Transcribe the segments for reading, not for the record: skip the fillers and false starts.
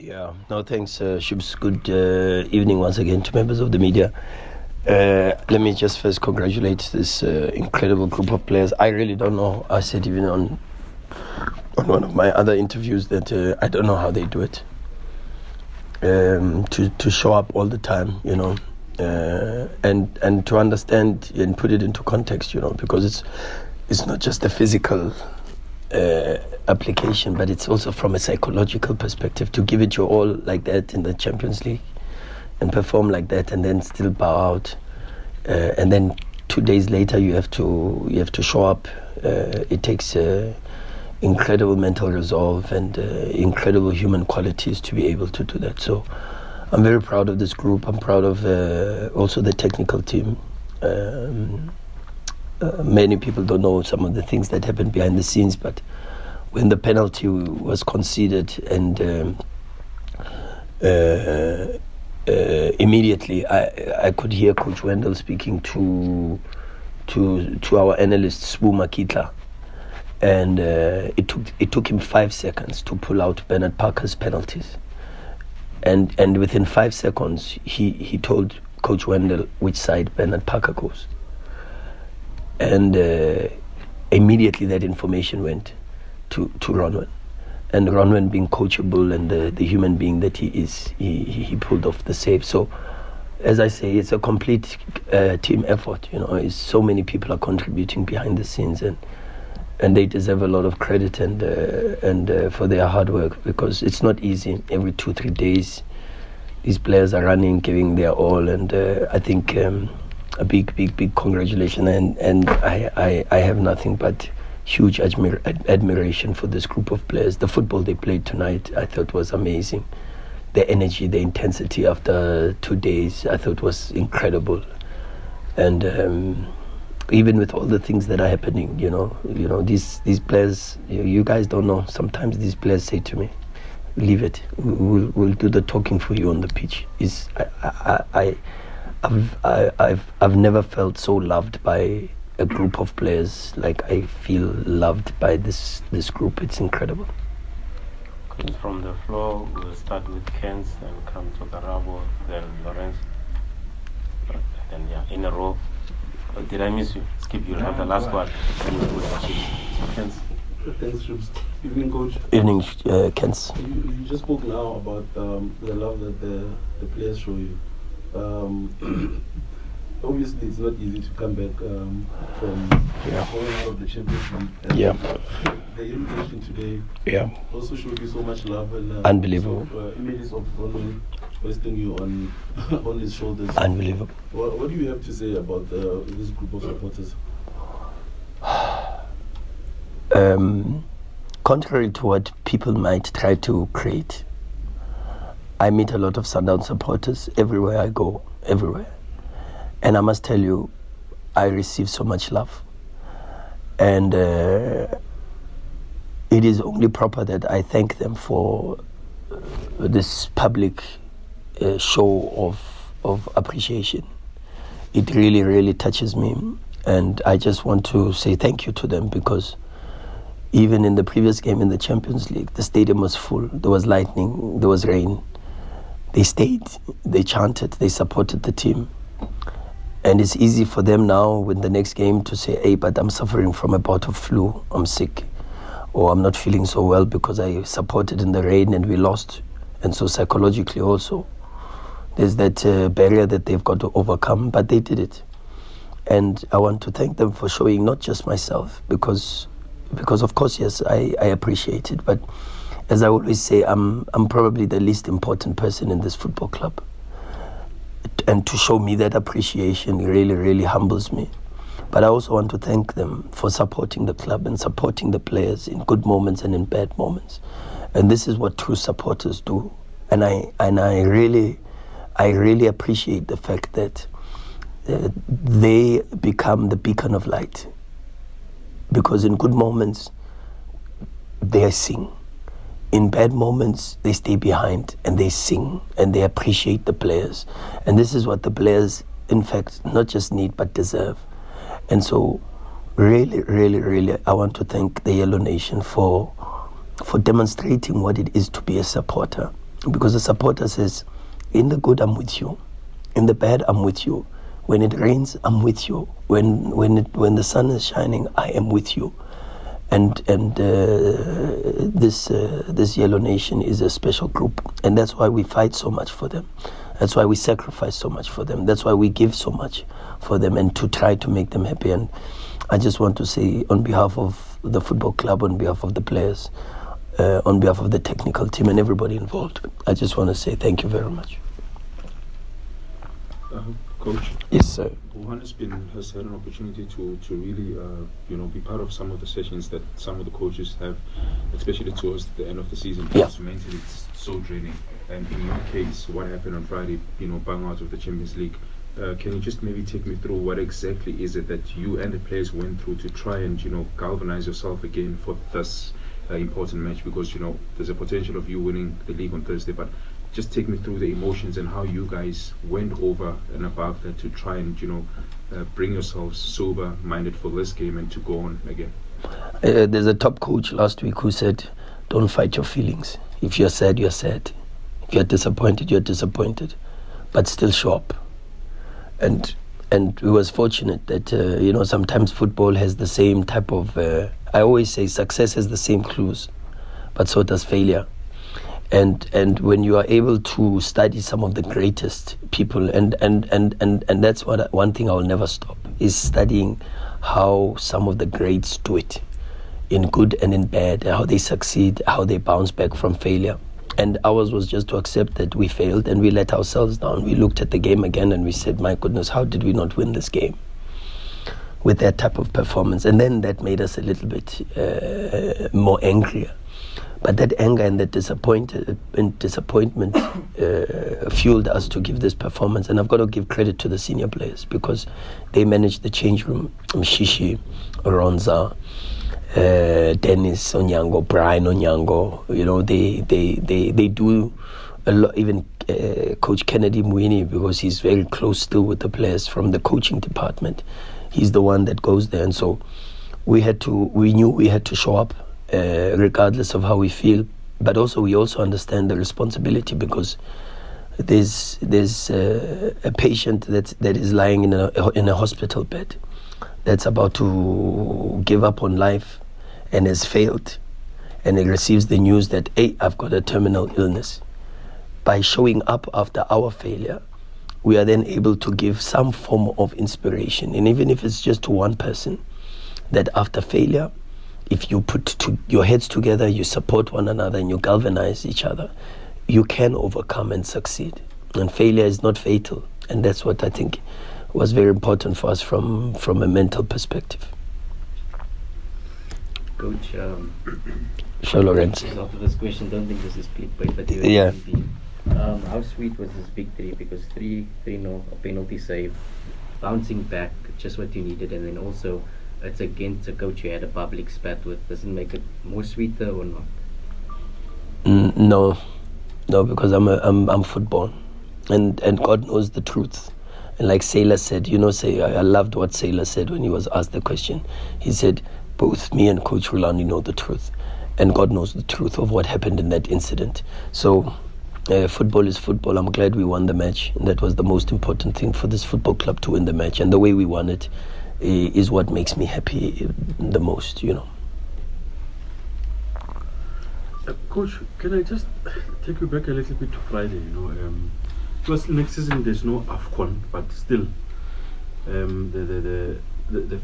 Yeah, no thanks, Shubs. Good evening once again to members of the media. Let me just first congratulate this incredible group of players. I really don't know. I said even on one of my other interviews that I don't know how they do it. To show up all the time, and to understand and put it into context, because it's not just a physical application, but it's also from a psychological perspective, to give it your all like that in the Champions League and perform like that and then still bow out, and then 2 days later you have to show up. It takes incredible mental resolve and incredible human qualities to be able to do that. So I'm very proud of this group. I'm proud of also the technical team. Many people don't know some of the things that happened behind the scenes, but when the penalty was conceded and immediately I could hear Coach Wendell speaking to our analyst Sbu Makitla, and it took him 5 seconds to pull out Bernard Parker's penalties, and within 5 seconds he told Coach Wendell which side Bernard Parker goes, and immediately that information went to Ronwen, and Ronwen, being coachable and the human being that he is, he pulled off the save. So as I say, it's a complete team effort. It's so many people are contributing behind the scenes, and they deserve a lot of credit and for their hard work, because it's not easy. Every 2-3 days these players are running, giving their all, and I think a big congratulations, and I have nothing but huge admiration for this group of players. The football they played tonight I thought was amazing. The energy, the intensity after 2 days I thought was incredible, and even with all the things that are happening, these players, you guys don't know, sometimes these players say to me, leave it, we'll do the talking for you on the pitch. I've never felt so loved by a group of players like I feel loved by this group. It's incredible. From the floor, we'll start with Kens, then come to Garabo, then Lawrence, then in a row. Did I miss you? Skip, you'll have the last one. Kens. Thanks, Shubs. Evening, Coach. Evening, Kens. You just spoke now about the love that the players show you. Obviously, it's not easy to come back from going out of the Champions League. The invitation today also showed you so much love and unbelievable. Images of Ronwen resting you on his shoulders. Unbelievable. What do you have to say about this group of supporters? Contrary to what people might try to create, I meet a lot of Sundown supporters everywhere I go, everywhere. And I must tell you, I receive so much love. And it is only proper that I thank them for this public show of appreciation. It really, really touches me. And I just want to say thank you to them, because even in the previous game in the Champions League, the stadium was full. There was lightning, there was rain. They stayed, they chanted, they supported the team. And it's easy for them now with the next game to say, hey, but I'm suffering from a bout of flu, I'm sick, or I'm not feeling so well because I supported in the rain and we lost. And so psychologically also, there's that barrier that they've got to overcome, but they did it. And I want to thank them for showing, not just myself, because of course, yes, I appreciate it, but as I always say, I'm probably the least important person in this football club. And to show me that appreciation really, really humbles me. But I also want to thank them for supporting the club and supporting the players in good moments and in bad moments. And this is what true supporters do. And I really appreciate the fact that they become the beacon of light. Because in good moments, they sing. In bad moments, they stay behind and they sing and they appreciate the players. And this is what the players, in fact, not just need, but deserve. And so really, really, really, I want to thank the Yellow Nation for demonstrating what it is to be a supporter. Because the supporter says, in the good, I'm with you. In the bad, I'm with you. When it rains, I'm with you. When the sun is shining, I am with you. And this Yellow Nation is a special group, and that's why we fight so much for them. That's why we sacrifice so much for them. That's why we give so much for them, and to try to make them happy. And I just want to say, on behalf of the football club, on behalf of the players, on behalf of the technical team and everybody involved, I just want to say thank you very much. Coach. Yes, sir. Rhulani has had an opportunity to really, be part of some of the sessions that some of the coaches have, especially towards the end of the season. Because mentally it's so draining. And in your case, what happened on Friday, bang out of the Champions League, can you just maybe take me through what exactly is it that you and the players went through to try and, galvanize yourself again for this important match? Because, there's a potential of you winning the league on Thursday, but just take me through the emotions and how you guys went over and above that to try and, bring yourselves sober-minded for this game and to go on again. There's a top coach last week who said, don't fight your feelings. If you're sad, you're sad. If you're disappointed, you're disappointed. But still show up. And we was fortunate that, sometimes football has the same type of... I always say success has the same clues, but so does failure. And when you are able to study some of the greatest people, and that's one thing I will never stop, is studying how some of the greats do it, in good and in bad, how they succeed, how they bounce back from failure. And ours was just to accept that we failed and we let ourselves down. We looked at the game again and we said, my goodness, how did we not win this game with that type of performance? And then that made us a little bit more angrier. But that anger and that disappointment fueled us to give this performance. And I've got to give credit to the senior players because they managed the change room. Mshishi, Ronza, Dennis Onyango, Brian Onyango, they do a lot. Even Coach Kennedy Mwini, because he's very close still with the players from the coaching department. He's the one that goes there. And so we knew we had to show up. Regardless of how we feel, but we also understand the responsibility because there's a patient that is lying in a hospital bed that's about to give up on life and has failed, and he receives the news that, hey, I've got a terminal illness. By showing up after our failure, we are then able to give some form of inspiration, and even if it's just to one person, that after failure, if you put your heads together, you support one another, and you galvanize each other, you can overcome and succeed. And failure is not fatal. And that's what I think was very important for us from a mental perspective. Coach, Sure, Lawrence. after this question, don't think this is clickbait, but how sweet was this victory? Because 3-0, a penalty save, bouncing back, just what you needed, and then also it's against a coach you had a public spat with. Doesn't make it more sweeter or not? No, because I'm football, and God knows the truth. And like Sailor said, I loved what Sailor said when he was asked the question. He said, both me and Coach Rhulani know the truth, and God knows the truth of what happened in that incident. So football is football. I'm glad we won the match, and that was the most important thing for this football club, to win the match, and the way we won it is what makes me happy the most, Coach, can I just take you back a little bit to Friday? Because next season there's no AFCON, but still, the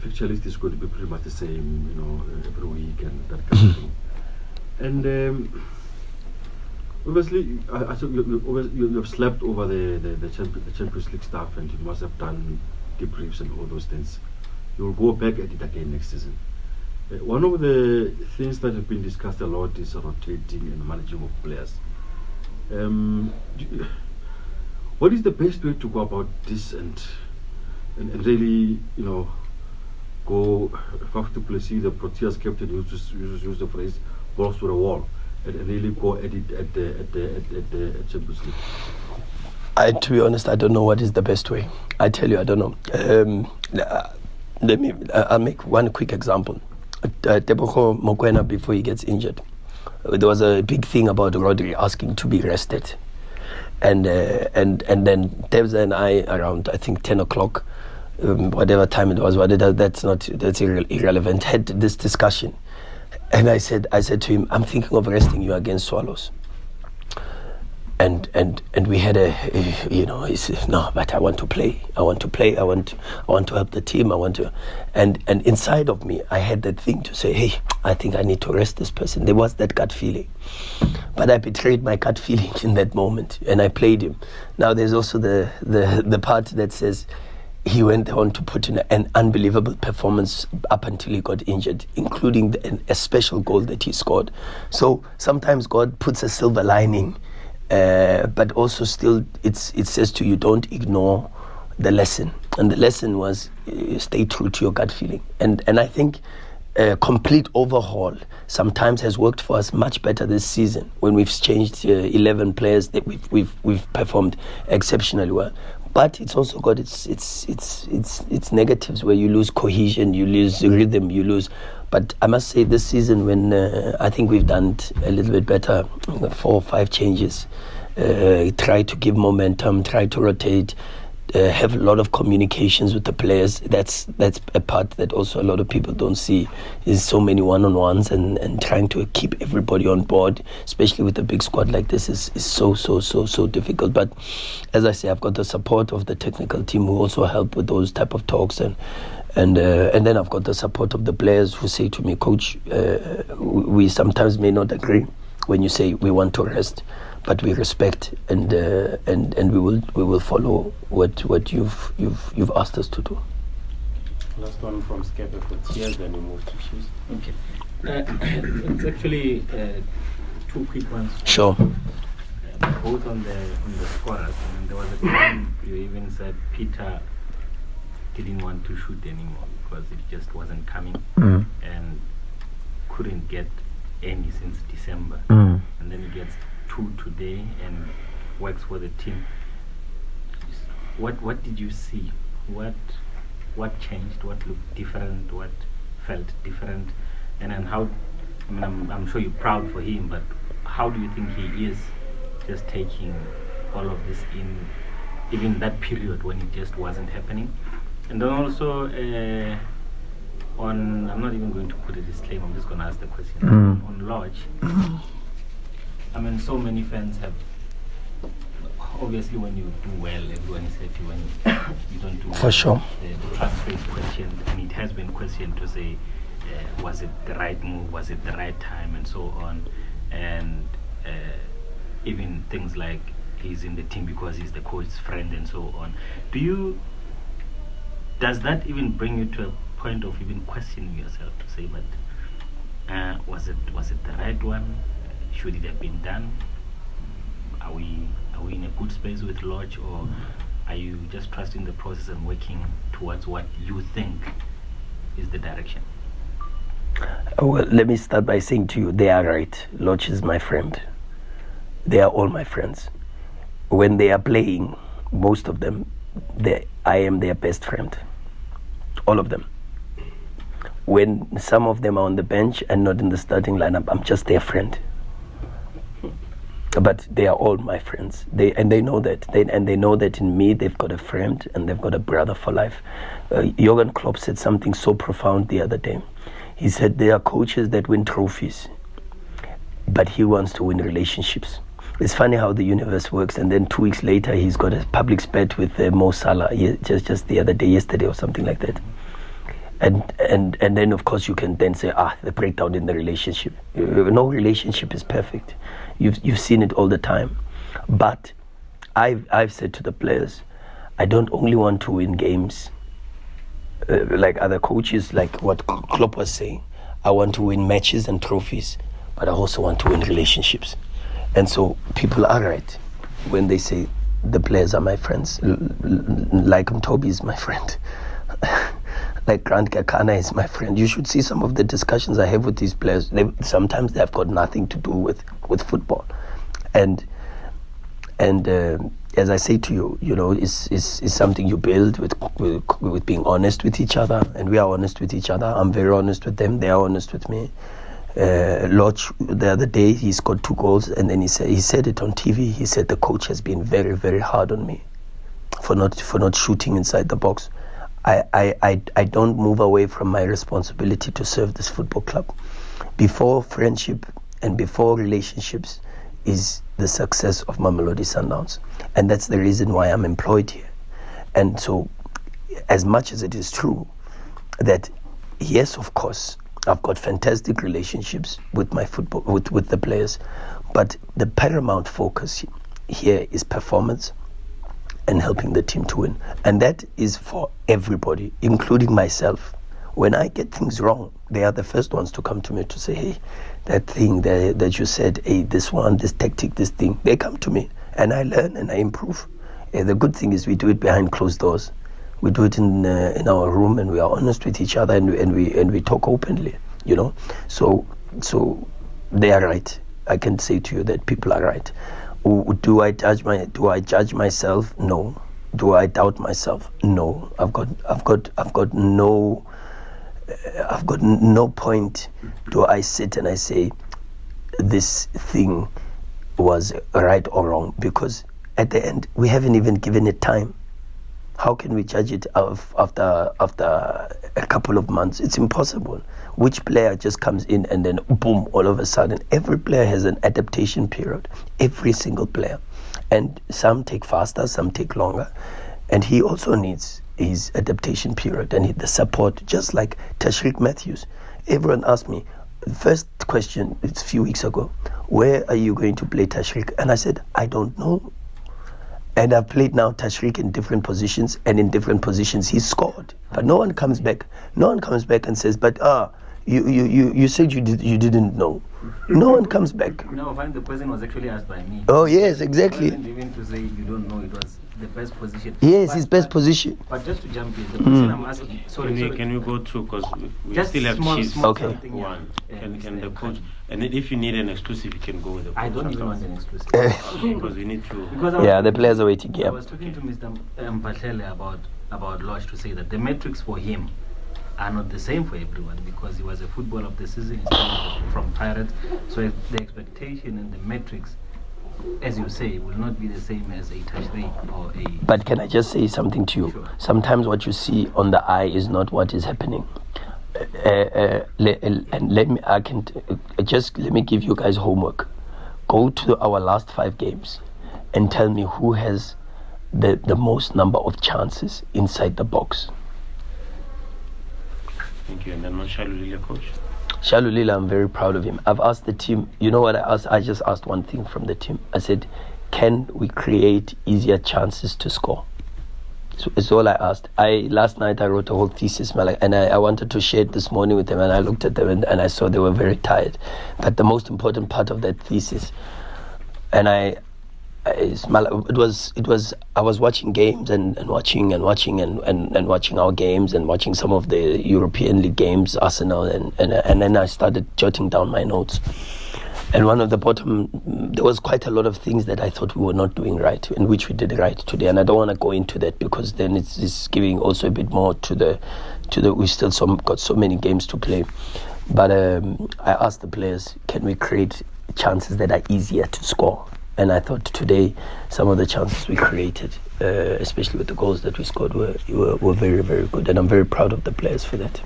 fixture list is going to be pretty much the same, every week and that kind of thing. And obviously, I think you have slept over the Champions League stuff, and you must have done debriefs and all those things. You will go back at it again next season. One of the things that have been discussed a lot is rotating and managing of players. What is the best way to go about this and really, go Faf du Plessis, the Proteas captain, use the phrase balls to the wall, and really go at it at the Champions League? To be honest, I don't know what is the best way. I tell you, I don't know. I'll make one quick example. Rhulani Mokwena, before he gets injured, there was a big thing about Rodri asking to be rested. And then Debs and I, around I think 10 o'clock, whatever time it was, that's irrelevant, had this discussion. And I said to him, I'm thinking of resting you against Swallows. And we had he said, no, but I want to play. I want to help the team. And inside of me, I had that thing to say, hey, I think I need to rest this person. There was that gut feeling. But I betrayed my gut feeling in that moment, and I played him. Now there's also the part that says he went on to put in an unbelievable performance up until he got injured, including a special goal that he scored. So sometimes God puts a silver lining, but also still it says to you, don't ignore the lesson. And the lesson was stay true to your gut feeling. And I think a complete overhaul sometimes has worked for us much better this season when we've changed 11 players that we've performed exceptionally well. But it's also got its negatives where you lose cohesion, you lose rhythm, you lose. But I must say this season when I think we've done a little bit better, 4 or 5 changes, try to give momentum, try to rotate, have a lot of communications with the players. That's a part that also a lot of people don't see, is so many one-on-ones and trying to keep everybody on board, especially with a big squad like this is so difficult. But as I say, I've got the support of the technical team who also help with those type of talks, and then I've got the support of the players who say to me, Coach, we sometimes may not agree when you say we want to rest, but we respect and we will follow what you've asked us to do. Last one from Skepe for tears, then we move to shoes. Okay. It's actually 2 quick ones. Sure. Both on the scorers. I mean, there was a time you even said Peter didn't want to shoot anymore because it just wasn't coming and couldn't get any since December. And then he gets 2 today and works for the team. What did you see? What changed? What looked different? What felt different? And then how? I mean, I'm sure you're proud for him, but how do you think he is just taking all of this in, even that period when it just wasn't happening? And then also on, I'm not even going to put a disclaimer, I'm just going to ask the question. On Lodge, I mean, so many fans have, obviously when you do well, everyone is happy. When you don't do well, for sure, the transfer is questioned, and it has been questioned to say, was it the right move, was it the right time, and so on. And even things like he's in the team because he's the coach's friend and so on. Does that even bring you to a point of even questioning yourself to say, but was it the right one? Should it have been done? Are we in a good space with Lodge, or are you just trusting the process and working towards what you think is the direction? Well, let me start by saying to you, they are right. Lodge is my friend. They are all my friends. When they are playing, most of them, I am their best friend. All of them. When some of them are on the bench and not in the starting lineup, I'm just their friend. But they are all my friends. They know that. They know that in me they've got a friend and they've got a brother for life. Jurgen Klopp said something so profound the other day. He said there are coaches that win trophies, but he wants to win relationships. It's funny how the universe works, and then 2 weeks later he's got a public spat with Mo Salah just the other day, yesterday or something like that. And then of course you can then say, the breakdown in the relationship. No relationship is perfect. You've seen it all the time. But I've said to the players, I don't only want to win games like other coaches, like what Klopp was saying. I want to win matches and trophies, but I also want to win relationships. And so people are right when they say the players are my friends. Like Toby is my friend. Like Grant Kakana is my friend. You should see some of the discussions I have with these players. Sometimes they've got nothing to do with football. And as I say to you, it's something you build with being honest with each other. And we are honest with each other. I'm very honest with them. They are honest with me. Lodge the other day, he scored 2 goals, and then he said it on TV. He said the coach has been very, very hard on me for not shooting inside the box. I don't move away from my responsibility to serve this football club. Before friendship and before relationships is the success of Mamelodi Sundowns, and that's the reason why I'm employed here. And so, as much as it is true that, yes, of course, I've got fantastic relationships with my football, with the players, but the paramount focus here is performance and helping the team to win. And that is for everybody, including myself. When I get things wrong, they are the first ones to come to me to say, hey, that thing that you said, hey, this tactic, this thing, they come to me and I learn and I improve. The good thing is we do it behind closed doors. We do it in our room, and we are honest with each other, and we talk openly, you know. So they are right. I can say to you that people are right. Do I judge myself? No. Do I doubt myself? No. I've got no point. Do I sit and I say this thing was right or wrong? Because at the end, we haven't even given it time. How can we judge it after a couple of months? It's impossible. Which player just comes in and then boom, all of a sudden? Every player has an adaptation period. Every single player. And some take faster, some take longer. And he also needs his adaptation period and the support, just like Tashreeq Matthews. Everyone asked me, the first question, it's a few weeks ago, where are you going to play Tashreeq? And I said, I don't know. And I've played now Tashreeq in different positions, and in different positions he's scored. But no one comes back. No one comes back and says, but you said you didn't know. No one comes back. No, I find the question was actually asked by me. Oh yes, exactly. It wasn't even to say you don't know, it was the best position. Yes, his best position. But just to jump in, the question I'm asking, Can we go through, because we just still have small, Chiefs. small Okay. something, One. yeah. Can the coach, and then if you need an exclusive, you can go with the coach. I don't even want afterwards. an exclusive. Because we need to. Because I was Yeah, the players are waiting. I Yeah. was talking to Mr. Mpahlele about Lodge to say that the metrics for him are not the same for everyone, because he was a footballer of the season, he's coming from Pirates, so the expectation and the metrics, as you say, will not be the same as a Tashreeq or a... But can I just say something to you? Sure. Sometimes what you see on the eye is not what is happening. And let me give you guys homework. Go to our last 5 games and tell me who has the most number of chances inside the box. Thank you. And then on Shalulile, coach. Shalulile, I'm very proud of him. I've asked the team, you know what I asked? I just asked one thing from the team. I said, can we create easier chances to score? So it's all I asked. Last night I wrote a whole thesis, and I wanted to share it this morning with them, and I looked at them and I saw they were very tired. But the most important part of that thesis, and I was watching games and watching our games and watching some of the European League games, Arsenal, and then I started jotting down my notes. And one of the bottom, there was quite a lot of things that I thought we were not doing right, and which we did right today. And I don't want to go into that, because then it's giving also a bit more to the we still got so many games to play. But I asked the players, can we create chances that are easier to score? And I thought today some of the chances we created, especially with the goals that we scored, were very, very good. And I'm very proud of the players for that.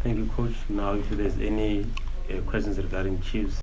Thank you, coach. Now, if there's any questions regarding Chiefs.